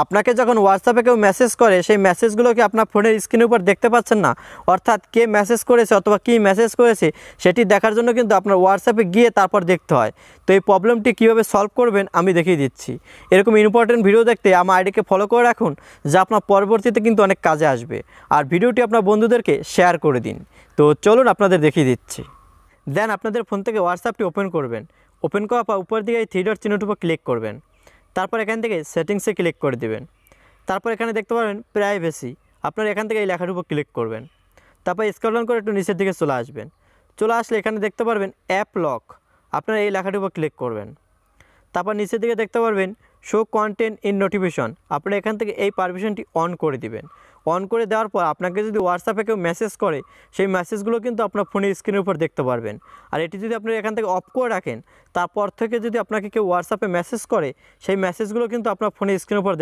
আপনাকে যখন হোয়াটসঅ্যাপে কেউ মেসেজ করে সেই মেসেজগুলো কি আপনার ফোনের স্ক্রিনের উপর দেখতে পাচ্ছেন না? অর্থাৎ কে মেসেজ করেছে অথবা কী মেসেজ করেছে সেটি দেখার জন্য কিন্তু আপনার হোয়াটসঅ্যাপে গিয়ে তারপর দেখতে হয়। তো এই প্রবলেমটি কীভাবে সলভ করবেন আমি দেখিয়ে দিচ্ছি। এরকম ইম্পর্টেন্ট ভিডিও দেখতে আমার আইডিকে ফলো করে রাখুন, যা আপনার পরবর্তীতে কিন্তু অনেক কাজে আসবে। আর ভিডিওটি আপনার বন্ধুদেরকে শেয়ার করে দিন। তো চলুন আপনাদের দেখিয়ে দিচ্ছি। দেন আপনাদের ফোন থেকে হোয়াটসঅ্যাপটি ওপেন করবেন। ওপেন করার পর উপর দিকে এই থ্রি ডট চিহ্নটির উপর ক্লিক করবেন। তারপর এখান থেকে সেটিংসে ক্লিক করে দেবেন। তারপর এখানে দেখতে পাবেন প্রাইভেসি, আপনারা এখান থেকে এই লেখার উপর ক্লিক করবেন। তারপর স্ক্রল ডাউন করে একটু নিচের দিকে চলে আসবেন। চলে আসলে এখানে দেখতে পারবেন অ্যাপ লক, আপনারা এই লেখাটির উপর ক্লিক করবেন। তারপর নিচের দিকে দেখতে পারবেন শো কন্টেন্ট ইন নোটিফিকেশন, আপনারা এখান থেকে এই পারমিশনটি অন করে দিবেন। অন করে দেওয়ার পর আপনাকে যদি হোয়াটসঅ্যাপে কেউ মেসেজ করে সেই মেসেজগুলো কিন্তু আপনার ফোনের স্ক্রিনের উপর দেখতে পারবেন। আর এটি যদি আপনি এখান থেকে অফ করে রাখেন, তারপর থেকে যদি আপনাকে কেউ হোয়াটসঅ্যাপে মেসেজ করে সেই মেসেজগুলো কিন্তু আপনার ফোনের স্ক্রিনের উপর